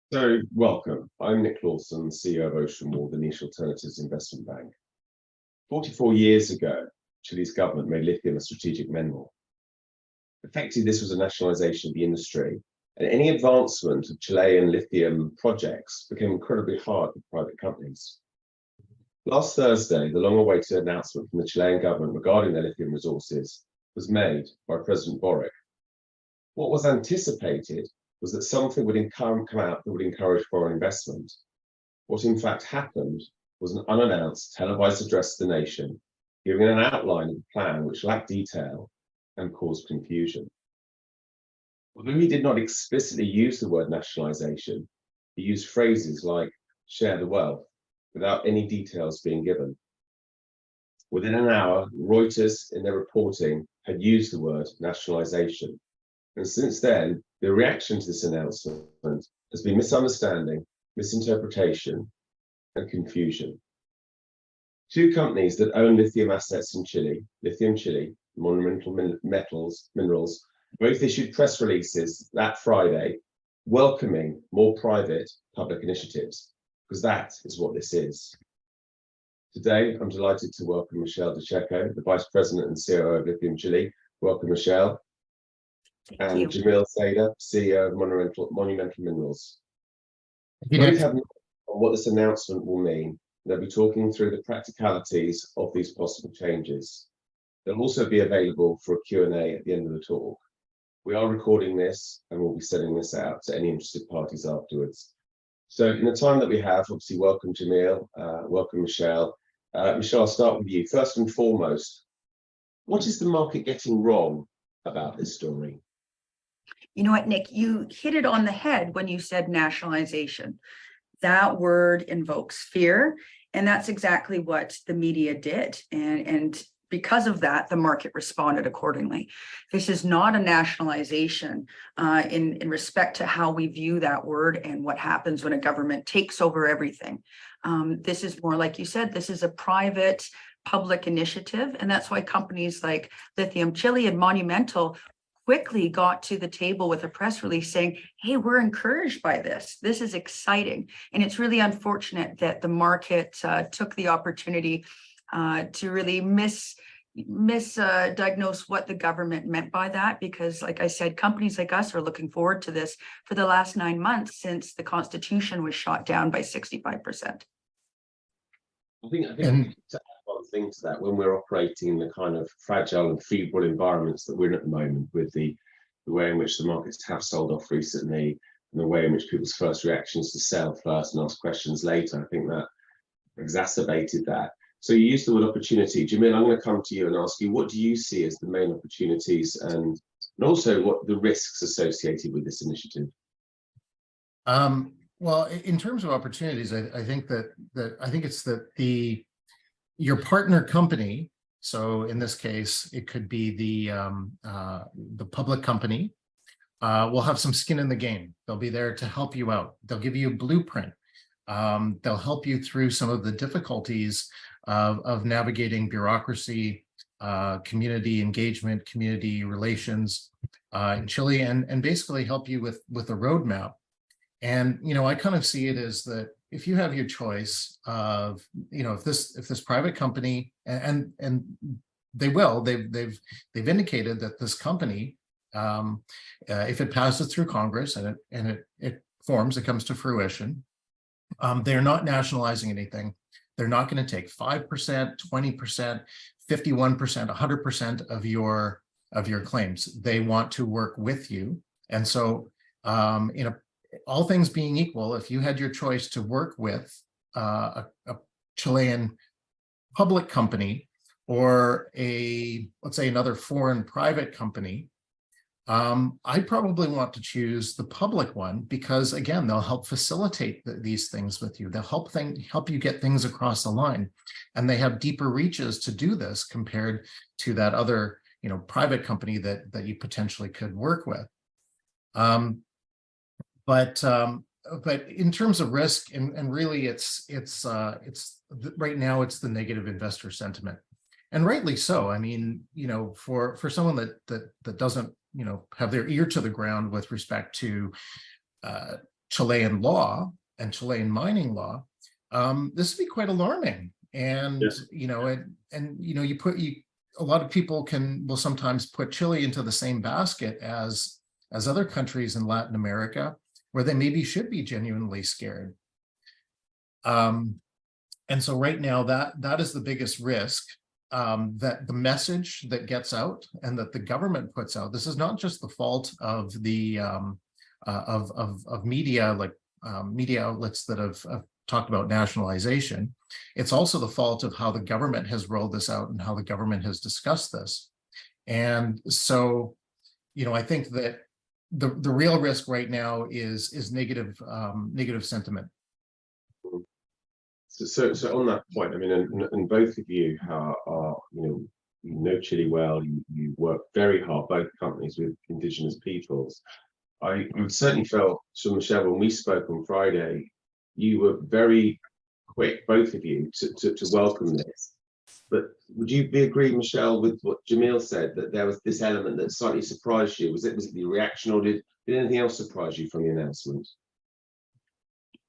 Welcome. I'm Nick Lawson, CEO of Ocean Wall, the niche alternatives investment bank. 44 years ago, Chile's government made lithium a strategic mineral. Effectively, this was a nationalization of the industry, and any advancement of Chilean lithium projects became incredibly hard for private companies. Last Thursday, the long-awaited announcement from the Chilean government regarding their lithium resources was made by President Boric. What was anticipated was that something would come out that would encourage foreign investment. What in fact happened was an unannounced televised address to the nation, giving an outline of the plan which lacked detail and caused confusion. Although he did not explicitly use the word nationalization, he used phrases like share the wealth without any details being given. Within an hour, Reuters in their reporting had used the word nationalization. And since then, the reaction to this announcement has been misunderstanding, misinterpretation, and confusion. Two companies that own lithium assets in Chile, Lithium Chile, Monumental Minerals, both issued press releases that Friday welcoming more private public initiatives, because that is what this is. Today, I'm delighted to welcome Michelle DeCecco, the Vice President and COO of Lithium Chile. Welcome, Michelle. Thank you. Jamil, CEO of Monumental Minerals. You Both have on what this announcement will mean. They'll be talking through the practicalities of these possible changes. They'll also be available for a Q&A at the end of the talk. We are recording this and we'll be sending this out to any interested parties afterwards. So in the time that we have, obviously, welcome Jamil, welcome Michelle. Michelle, I'll start with you. First and foremost, what is the market getting wrong about this story? You know what, Nick, you hit it on the head when you said nationalization. That word invokes fear, and that's exactly what the media did. And because of that, the market responded accordingly. This is not a nationalization in respect to how we view that word and what happens when a government takes over everything. This is more, like you said, this is a private public initiative, and that's why companies like Lithium Chile and Monumental quickly got to the table with a press release saying, hey, we're encouraged by this. This is exciting. And it's really unfortunate that the market took the opportunity to really misdiagnose what the government meant by that, because like I said, companies like us are looking forward to this for the last 9 months since the Constitution was shot down by 65%. I think to add one thing to that, when we're operating in the kind of fragile and febrile environments that we're in at the moment, with the way in which the markets have sold off recently, and the way in which people's first reactions to sell first and ask questions later, I think that exacerbated that. So you used the word opportunity. Jamil, I'm going to come to you and ask you, what do you see as the main opportunities and also what the risks associated with this initiative? Well, in terms of opportunities, I think it's that your partner company. So in this case, it could be the public company will have some skin in the game. They'll be there to help you out. They'll give you a blueprint. They'll help you through some of the difficulties of navigating bureaucracy, community engagement, community relations in Chile, and basically help you with a roadmap. And I kind of see it as that if you have your choice of if this private company, and they've indicated that this company, if it passes through Congress and it comes to fruition, they're not nationalizing anything. They're not going to take 5%, 20%, 51%, 100% of your claims. They want to work with you. And so all things being equal, if you had your choice to work with a Chilean public company or let's say another foreign private company, I'd probably want to choose the public one because, again, they'll help facilitate these things with you. They'll help you get things across the line, and they have deeper reaches to do this compared to that other, private company that you potentially could work with. But in terms of risk, and really, it's right now it's the negative investor sentiment, and rightly so. I mean, for someone that doesn't have their ear to the ground with respect to Chilean law and Chilean mining law, this would be quite alarming. And a lot of people will sometimes put Chile into the same basket as other countries in Latin America, where they maybe should be genuinely scared. And so right now that is the biggest risk, that the message that gets out and that the government puts out. This is not just the fault of the of media, like media outlets that have talked about nationalization. It's also the fault of how the government has rolled this out and how the government has discussed this. And so, I think that the real risk right now is negative sentiment. So on that point, I mean, and both of you are you know Chile well. You work very hard, both companies, with Indigenous peoples. I certainly felt, so Michelle, when we spoke on Friday, you were very quick, both of you, to welcome this. But would you agree, Michelle, with what Jamil said, that there was this element that slightly surprised you? Was it the reaction, or did anything else surprise you from the announcement?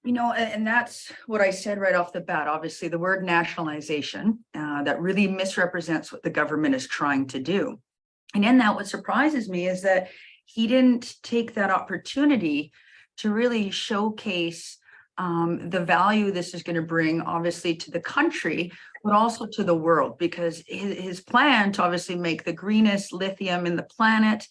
And that's what I said right off the bat. Obviously, the word nationalization, that really misrepresents what the government is trying to do. And in that, what surprises me is that he didn't take that opportunity to really showcase the value this is going to bring, obviously, to the country, but also to the world, because his plan to obviously make the greenest lithium in the planet,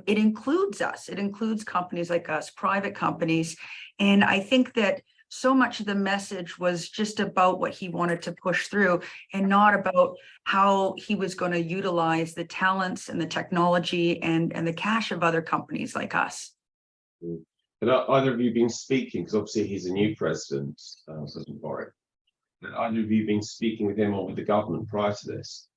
it includes us. It includes companies like us, private companies. And I think that so much of the message was just about what he wanted to push through, and not about how he was going to utilize the talents and the technology and the cash of other companies like us. Had either of you been speaking, because obviously he's a new president, President Boric, had either of you been speaking with him or with the government prior to this?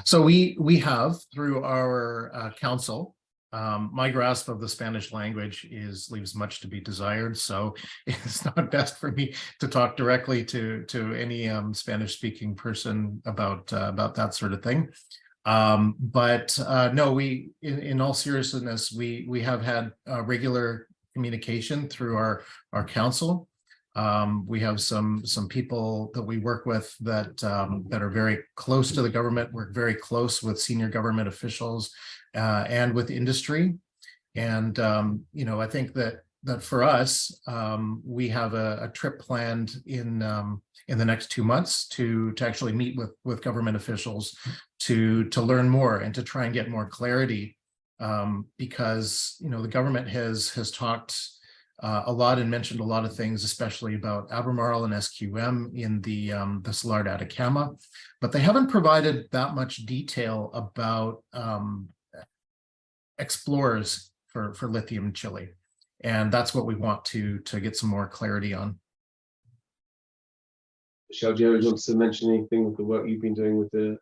So we have, through our council. My grasp of the Spanish language leaves much to be desired, so it's not best for me to talk directly to any Spanish-speaking person about that sort of thing. But no, in all seriousness, we have had regular communication through our council. We have some people that we work with that are very close to the government, work very close with senior government officials and with industry. And I think that for us, we have a trip planned in the next 2 months to actually meet with government officials to learn more and to try and get more clarity, because the government has talked a lot and mentioned a lot of things, especially about Albemarle and SQM in the Salar de Atacama, but they haven't provided that much detail about explorers for lithium Chile, and that's what we want to get some more clarity on. Michelle, do you want to mention anything with the work you've been doing with the?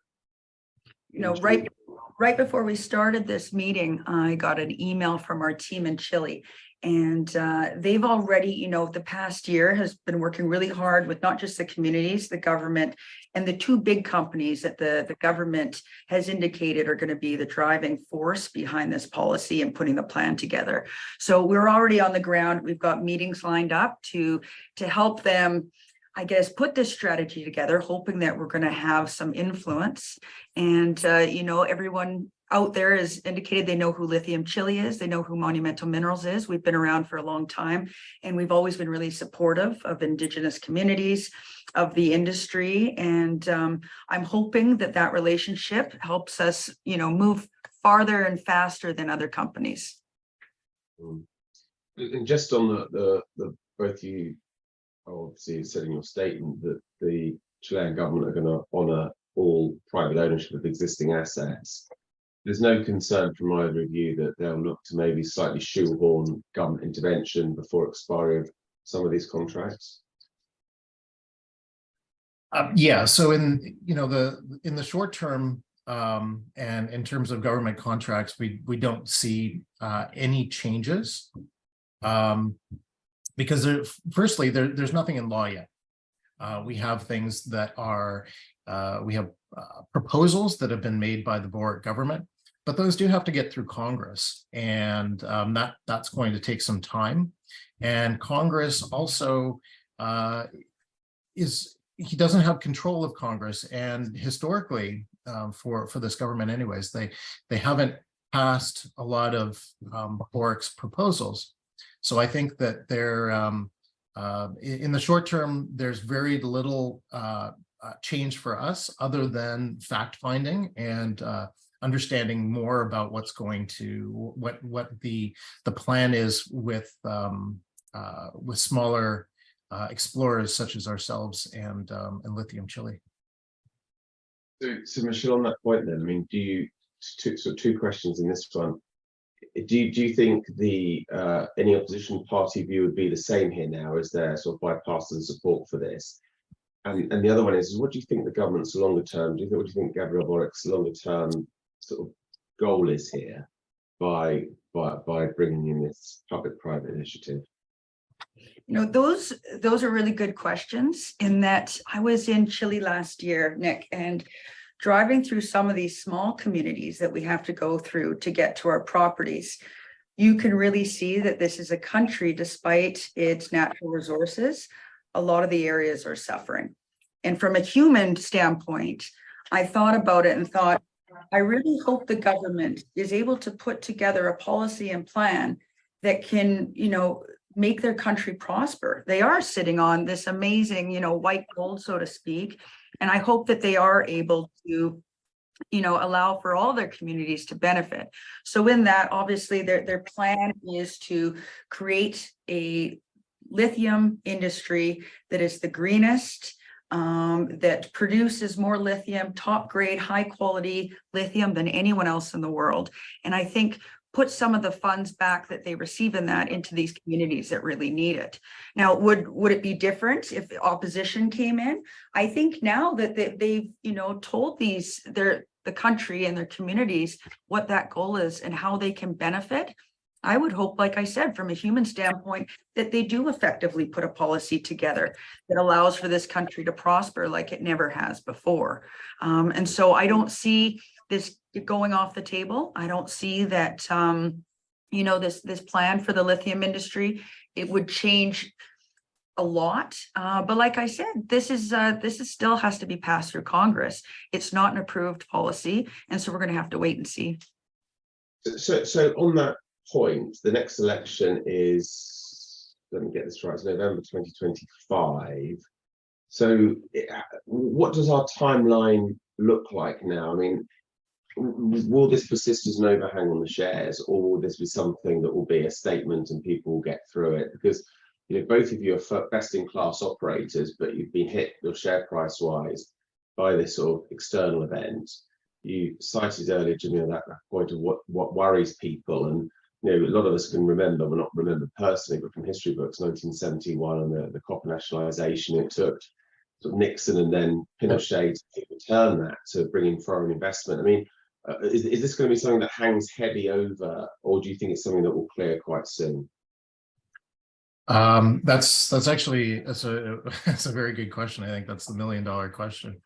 Right before we started this meeting, I got an email from our team in Chile. And they've already, the past year has been working really hard with not just the communities, the government, and the two big companies that the government has indicated are going to be the driving force behind this policy and putting the plan together. So we're already on the ground. We've got meetings lined up to help them, I guess, put this strategy together, hoping that we're going to have some influence. And, everyone out there has indicated they know who Lithium Chile is. They know who Monumental Minerals is. We've been around for a long time, and we've always been really supportive of Indigenous communities, of the industry. And I'm hoping that relationship helps us, move farther and faster than other companies. And just on the both you obviously said in your statement that the Chilean government are going to honour all private ownership of existing assets. There's no concern from either of you that they'll look to maybe slightly shoehorn government intervention before expiry of some of these contracts? Yeah. So in the short term, and in terms of government contracts, we don't see any changes, because firstly there's nothing in law yet. We have things that are we have proposals that have been made by the Boric government. but those do have to get through Congress, and that's going to take some time. And Congress also he doesn't have control of Congress, and historically, for this government anyways, they haven't passed a lot of ORC's proposals. So I think that they're in the short term, there's very little change for us other than fact finding and understanding more about what's going to what the plan is with smaller explorers such as ourselves and Lithium Chile. So Michelle, on that point, then, I mean, do you two questions in this one? Do you think the any opposition party view would be the same here now? Is there sort of bipartisan support for this? And the other one is what do you think the government's longer term? What do you think Gabriel Boric's longer term sort of goal is here by bringing in this public-private initiative? You know, those are really good questions, in that I was in Chile last year, Nick, and driving through some of these small communities that we have to go through to get to our properties, you can really see that this is a country, despite its natural resources, a lot of the areas are suffering. And from a human standpoint, I thought about it and thought, I really hope the government is able to put together a policy and plan that can, you know, make their country prosper. They are sitting on this amazing, you know, white gold, so to speak. And I hope that they are able to, you know, allow for all their communities to benefit. So in that, obviously, their plan is to create a lithium industry that is the greenest, that produces more lithium, top grade, high quality lithium than anyone else in the world. And I think put some of the funds back that they receive in that into these communities that really need it. Now, would it be different if the opposition came in? I think now that they've, you know, told the country and their communities what that goal is and how they can benefit, I would hope, like I said, from a human standpoint, that they do effectively put a policy together that allows for this country to prosper like it never has before. And so I don't see this going off the table. I don't see that, you know, this plan for the lithium industry, it would change a lot. But like I said, this is still has to be passed through Congress. It's not an approved policy. And so we're going to have to wait and see. So on that point, the next election is, let me get this right, it's November 2025. So what does our timeline look like now? I mean, will this persist as an overhang on the shares, or will this be something that will be a statement and people will get through it? Because, you know, both of you are best-in-class operators, but you've been hit your share price-wise by this sort of external event. You cited earlier, Jamil, that point of what worries people, and you know, a lot of us can remember, well, not remember personally, but from history books, 1971 and the copper nationalisation. It took sort of Nixon and then Pinochet to return that to bring in foreign investment. I mean, is this going to be something that hangs heavy over, or do you think it's something that will clear quite soon? That's a very good question. I think that's the $1 million question.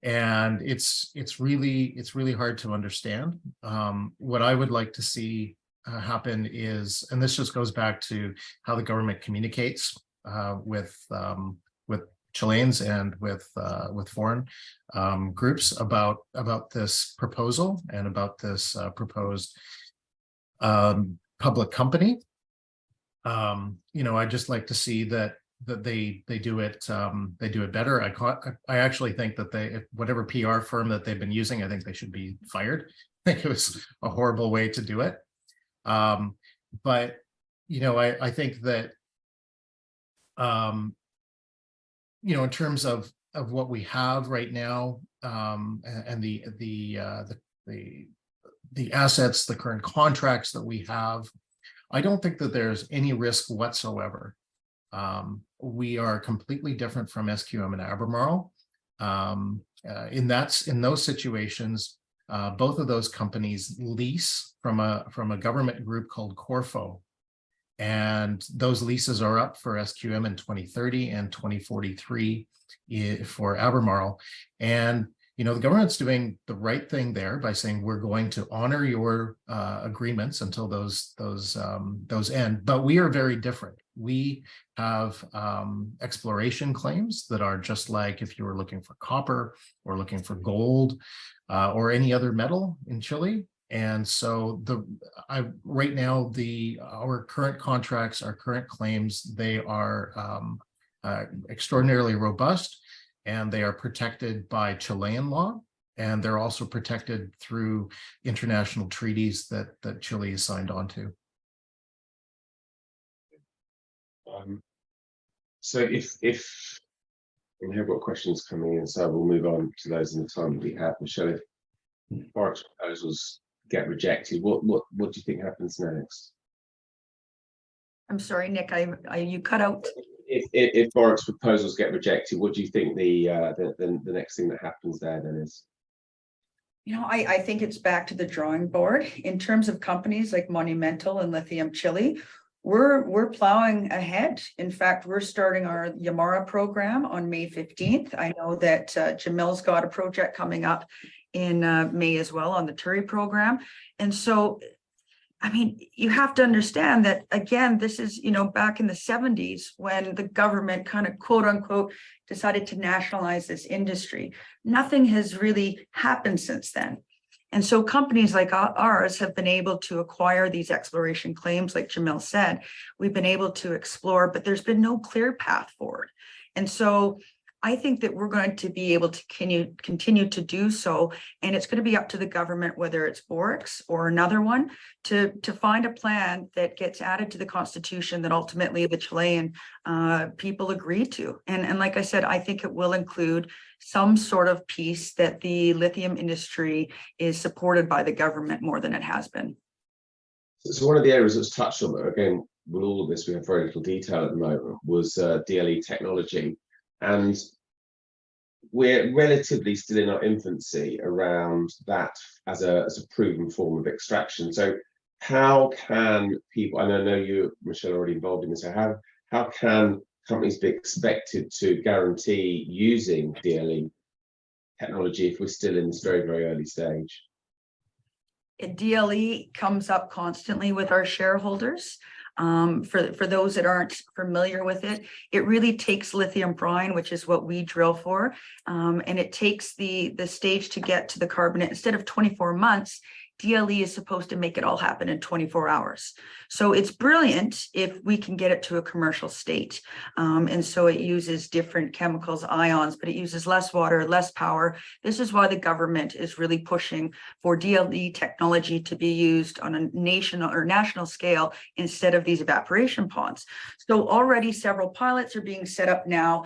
And it's really hard to understand. What I would like to see happen is, and this just goes back to how the government communicates with Chileans and with foreign groups about this proposal and about this proposed public company. You know, I'd just like to see that they do it better. I actually think that whatever PR firm that they've been using, I think they should be fired. I think it was a horrible way to do it. But you know, I think that you know, in terms of what we have right now, and the assets, the current contracts that we have, I don't think that there's any risk whatsoever. We are completely different from SQM and Albemarle. In those situations, both of those companies lease from a government group called Corfo, and those leases are up for SQM in 2030 and 2043 for Albemarle. And the government's doing the right thing there by saying we're going to honor your agreements until those end. But we are very different. We have exploration claims that are just like if you were looking for copper or looking for gold or any other metal in Chile. And so right now our current contracts, our current claims, they are extraordinarily robust, and they are protected by Chilean law, and they're also protected through international treaties that Chile has signed on to. So if we have got questions coming in, so we'll move on to those in the time that we have. Michelle, if Boric's proposals get rejected, what do you think happens next? I'm sorry, Nick, you cut out. If Boric's proposals get rejected, what do you think the next thing that happens there then is? I think it's back to the drawing board. In terms of companies like Monumental and Lithium Chile, we're plowing ahead. In fact, we're starting our Yamara program on May 15th. I know that Jamil's got a project coming up in May as well on the Turi program. And so, I mean, you have to understand that, again, this is, back in the 70s when the government kind of quote unquote decided to nationalize this industry. Nothing has really happened since then. And so companies like ours have been able to acquire these exploration claims, like Jamil said. We've been able to explore, but there's been no clear path forward. And so I think that we're going to be able to continue to do so. And it's going to be up to the government, whether it's Boric's or another one, to find a plan that gets added to the Constitution that ultimately the Chilean people agree to. And like I said, I think it will include some sort of piece that the lithium industry is supported by the government more than it has been. So one of the areas that's touched on, though, again, with all of this, we have very little detail at the moment, was DLE technology. And we're relatively still in our infancy around that as a proven form of extraction. So how can people, and I know you, Michelle, are already involved in this, so how can companies be expected to guarantee using DLE technology if we're still in this very, very early stage? DLE comes up constantly with our shareholders. For those that aren't familiar with it, it really takes lithium brine, which is what we drill for, and it takes the stage to get to the carbonate. Instead of 24 months, DLE is supposed to make it all happen in 24 hours. So it's brilliant if we can get it to a commercial state. And so it uses different chemicals, ions, but it uses less water, less power. This is why the government is really pushing for DLE technology to be used on a national scale instead of these evaporation ponds. So already several pilots are being set up now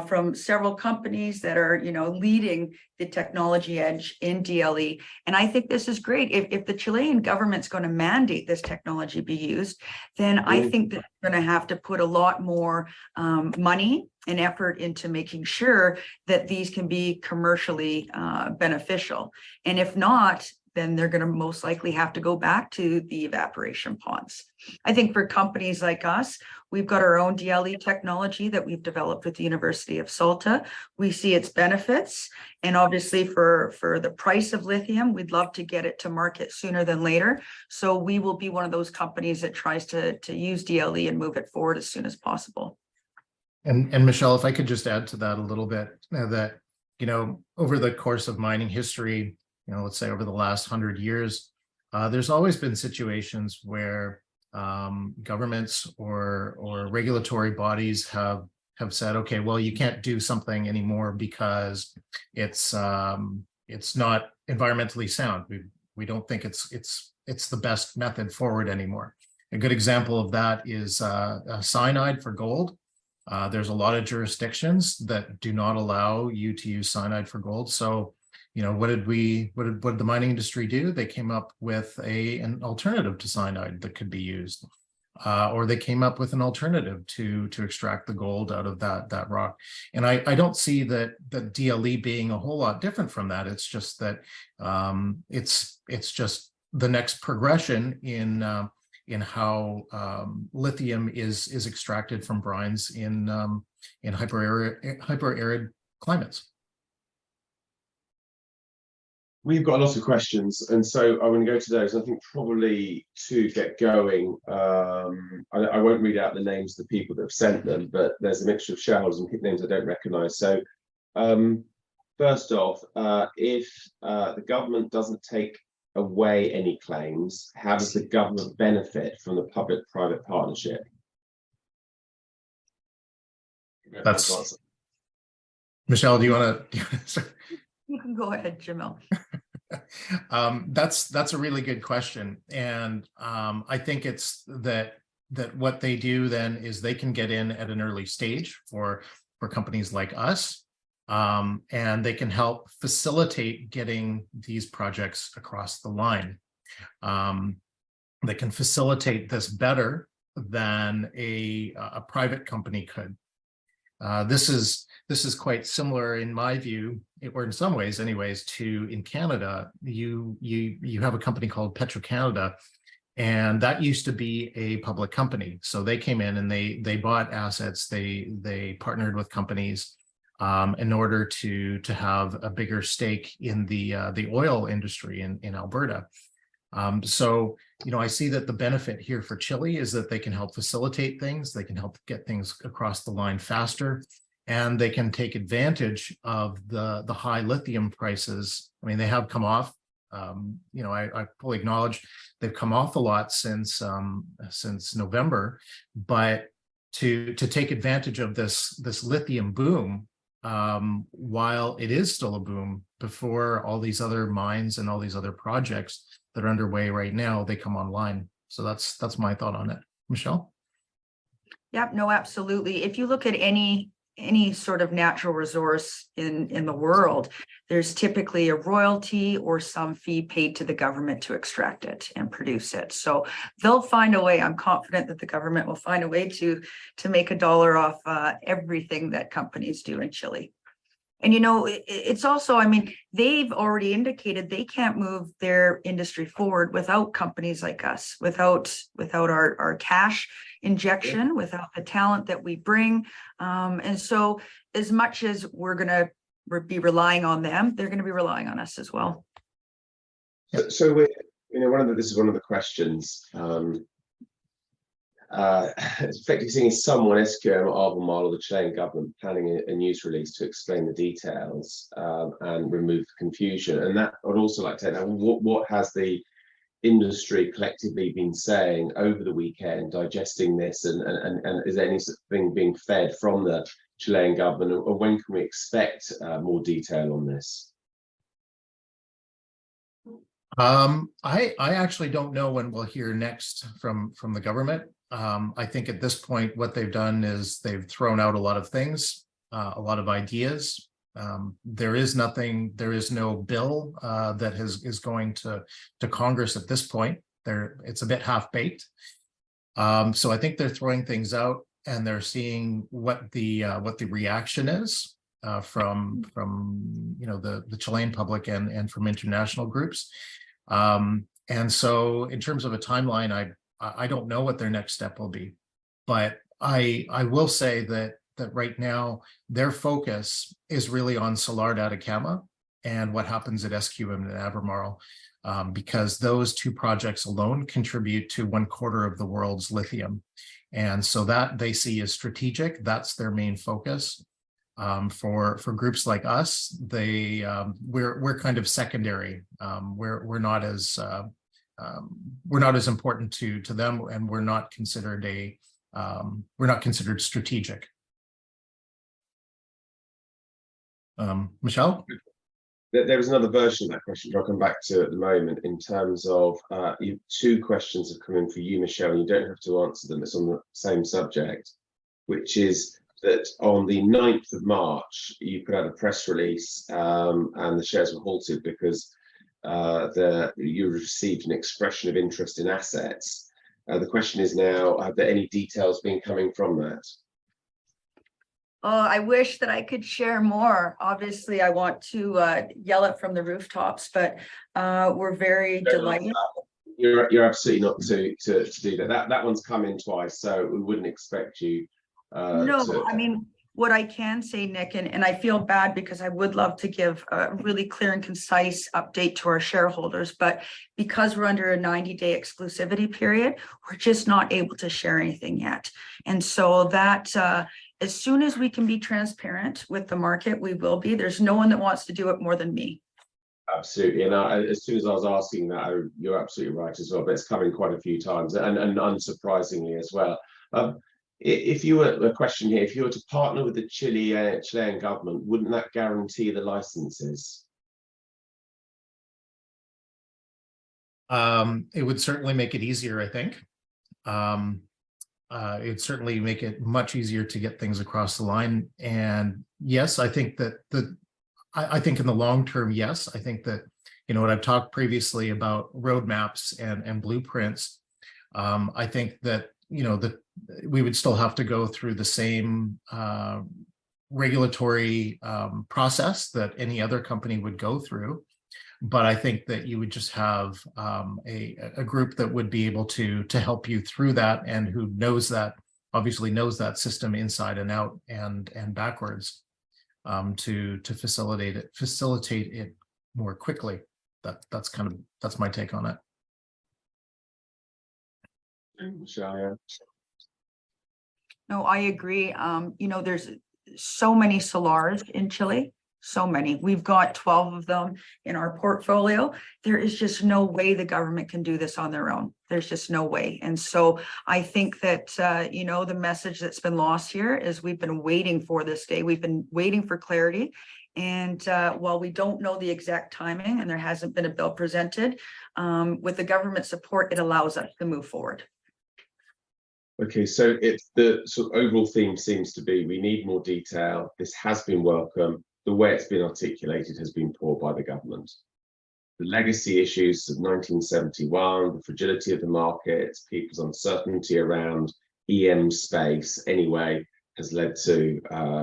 from several companies that are, leading the technology edge in DLE. And I think this is great. If the Chilean government's going to mandate this technology be used, then I think that they're going to have to put a lot more money and effort into making sure that these can be commercially beneficial. And if not, then they're going to most likely have to go back to the evaporation ponds. I think for companies like us, we've got our own DLE technology that we've developed with the University of Salta. We see its benefits. And obviously for the price of lithium, we'd love to get it to market sooner than later. So we will be one of those companies that tries to use DLE and move it forward as soon as possible. And Michelle, if I could just add to that a little bit, that, over the course of mining history, let's say over the last 100 years, there's always been situations where governments or regulatory bodies have said, okay, well, you can't do something anymore because it's not environmentally sound. We don't think it's the best method forward anymore. A good example of that is cyanide for gold. There's a lot of jurisdictions that do not allow you to use cyanide for gold. So, what did the mining industry do? They came up with an alternative to cyanide that could be used, or they came up with an alternative to extract the gold out of that rock. And I don't see that DLE being a whole lot different from that. It's just that it's just the next progression in how lithium is extracted from brines in hyper-arid climates. We've got a lot of questions, and so I want to go to those. I think probably to get going, I won't read out the names of the people that have sent them, but there's a mixture of shareholders and names I don't recognise. So, first off, if the government doesn't take away any claims, how does the government benefit from the public-private partnership? That's Michelle. Do you want to? You can go ahead, Jamil. That's a really good question, and I think it's that what they do then is they can get in at an early stage for companies like us, and they can help facilitate getting these projects across the line. They can facilitate this better than a private company could. This is quite similar in my view, or in some ways anyways, to in Canada, you have a company called Petro-Canada, and that used to be a public company. So they came in and they bought assets, they partnered with companies in order to have a bigger stake in the oil industry in Alberta. So, I see that the benefit here for Chile is that they can help facilitate things, they can help get things across the line faster, and they can take advantage of the high lithium prices. I mean, they have come off, I fully acknowledge they've come off a lot since November, but to take advantage of this lithium boom, while it is still a boom, before all these other mines and all these other projects that are underway right now, they come online. So that's my thought on it. Michelle? Yep, no, absolutely. If you look at any sort of natural resource in the world, there's typically a royalty or some fee paid to the government to extract it and produce it. So they'll find a way. I'm confident that the government will find a way to make a dollar off everything that companies do in Chile. And, it's also, I mean, they've already indicated they can't move their industry forward without companies like us, without our cash injection, without the talent that we bring. And so as much as we're going to be relying on them, they're going to be relying on us as well. So we, this is one of the questions. Effectively seeing someone SQM Albemarle or the Chilean government planning a news release to explain the details and remove the confusion. And that I'd also like to know what has the industry collectively been saying over the weekend, digesting this, and is there anything being fed from the Chilean government, or when can we expect more detail on this? I actually don't know when we'll hear next from the government. I think at this point, what they've done is they've thrown out a lot of things, a lot of ideas. There is no bill that is going to Congress at this point. It's a bit half-baked. So I think they're throwing things out and they're seeing what the reaction is from the Chilean public and from international groups. And so in terms of a timeline, I don't know what their next step will be, but I will say that right now their focus is really on Salar de Atacama and what happens at SQM and Albemarle, because those two projects alone contribute to 1/4 of the world's lithium. And so that they see as strategic. That's their main focus. For groups like us, we're kind of secondary. We're not as important to them, and we're not considered strategic. Michelle? There was another version of that question I'll come back to at the moment, in terms of two questions have come in for you, Michelle, and you don't have to answer them. It's on the same subject, which is that on the 9th of March, you put out a press release and the shares were halted because you received an expression of interest in assets. The question is now, have there any details been coming from that? Oh, I wish that I could share more. Obviously, I want to yell it from the rooftops, but we're very delighted. You're absolutely not to do that. That one's come in twice, so we wouldn't expect you. No, I mean, what I can say, Nick, and I feel bad because I would love to give a really clear and concise update to our shareholders, but because we're under a 90-day exclusivity period, we're just not able to share anything yet. And so that as soon as we can be transparent with the market, we will be. There's no one that wants to do it more than me. Absolutely, and as soon as I was asking that, you're absolutely right as well. But it's coming quite a few times, and unsurprisingly as well. If you were a question here, if you were to partner with the Chilean government, wouldn't that guarantee the licenses? It would certainly make it easier, I think. It'd certainly make it much easier to get things across the line. And yes, I think that I think in the long term, yes, I think that, you know, what I've talked previously about roadmaps and blueprints, I think that, you know, that we would still have to go through the same regulatory process that any other company would go through. But I think that you would just have a group that would be able to help you through that, and who knows that, obviously knows that system inside and out and backwards, to facilitate it more quickly. That's my take on it. Michelle, No, I agree. You know, there's so many solars in Chile, so many. We've got 12 of them in our portfolio. There is just no way the government can do this on their own. There's just no way. And so I think that, you know, the message that's been lost here is we've been waiting for this day. We've been waiting for clarity. And while we don't know the exact timing and there hasn't been a bill presented, with the government support, it allows us to move forward. okay, so it's the sort of overall theme seems to be we need more detail. This has been welcome. The way it's been articulated has been poor by the government. The legacy issues of 1971, the fragility of the markets, people's uncertainty around EM space anyway, has led to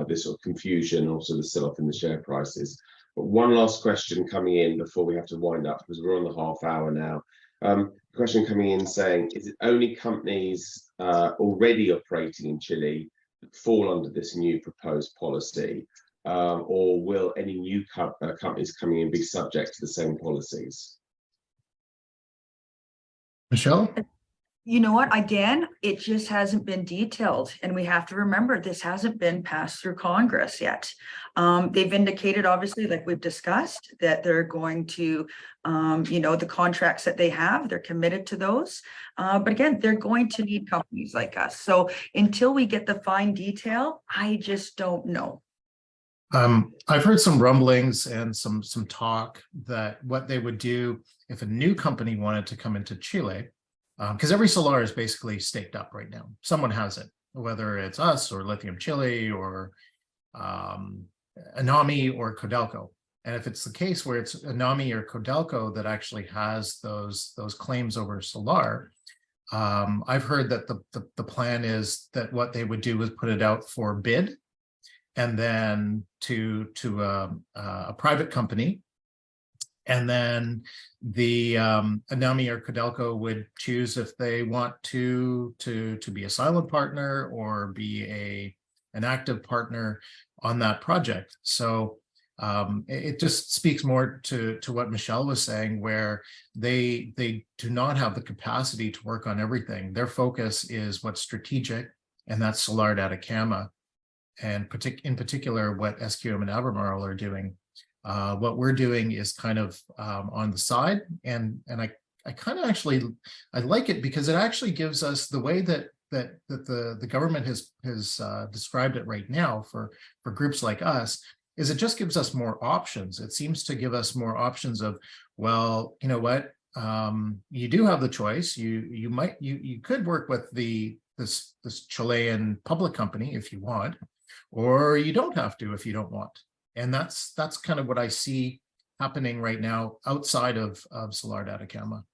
this sort of confusion, also the sell-off in the share prices. But one last question coming in before we have to wind up, because we're on the half hour now. Question coming in saying, is it only companies already operating in Chile that fall under this new proposed policy? Or will any new companies coming in be subject to the same policies? Michelle? You know what, again, it just hasn't been detailed, and we have to remember this hasn't been passed through Congress yet. They've indicated, obviously, like we've discussed, that they're going to, you know, the contracts that they have, they're committed to those. But again, they're going to need companies like us. So until we get the fine detail, I just don't know. I've heard some rumblings and some talk that what they would do if a new company wanted to come into Chile, because every solar is basically staked up right now. Someone has it, whether it's us or Lithium Chile or Anami or Codelco. And if it's the case where it's Anami or Codelco that actually has those claims over solar, I've heard that the plan is that what they would do is put it out for bid, and then to a private company, and then the Anami or Codelco would choose if they want to be a silent partner or be an active partner on that project. So it just speaks more to what Michelle was saying, where they do not have the capacity to work on everything. Their focus is what's strategic, and that's Solar de Atacama. And in particular, what SQM and Albemarle are doing. What we're doing is kind of on the side, and I kind of actually I like it because it actually gives us the way that the government has described it right now for groups like us, is it just gives us more options. It seems to give us more options of, well, you know what, you do have the choice. You could work with this Chilean public company if you want, or you don't have to if you don't want. And that's kind of what I see happening right now outside of Solar de Atacama.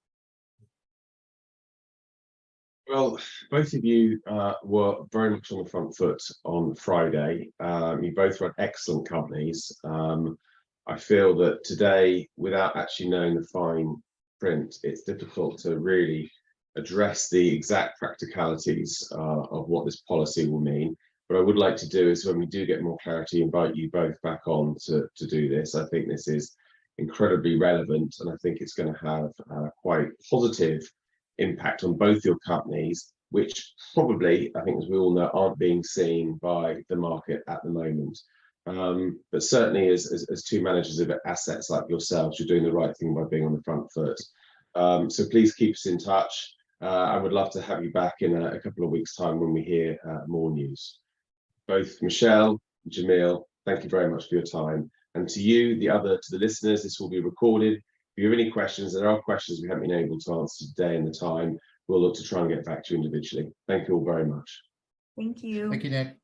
Well, both of you were very much on the front foot on Friday. You both run excellent companies. I feel that today, without actually knowing the fine print, it's difficult to really address the exact practicalities of what this policy will mean. What I would like to do is, when we do get more clarity, invite you both back on to do this. I think this is incredibly relevant, and I think it's going to have quite positive impact on both your companies, which probably, I think, as we all know, aren't being seen by the market at the moment. But certainly as two managers of assets like yourselves, you're doing the right thing by being on the front foot. So please keep us in touch. I would love to have you back in a couple of weeks' time when we hear more news. Both Michelle and Jamil, thank you very much for your time. And to you, to the listeners, this will be recorded. If you have any questions, there are questions we haven't been able to answer today in the time, we'll look to try and get back to you individually. Thank you all very much. Thank you. Thank you, Nick.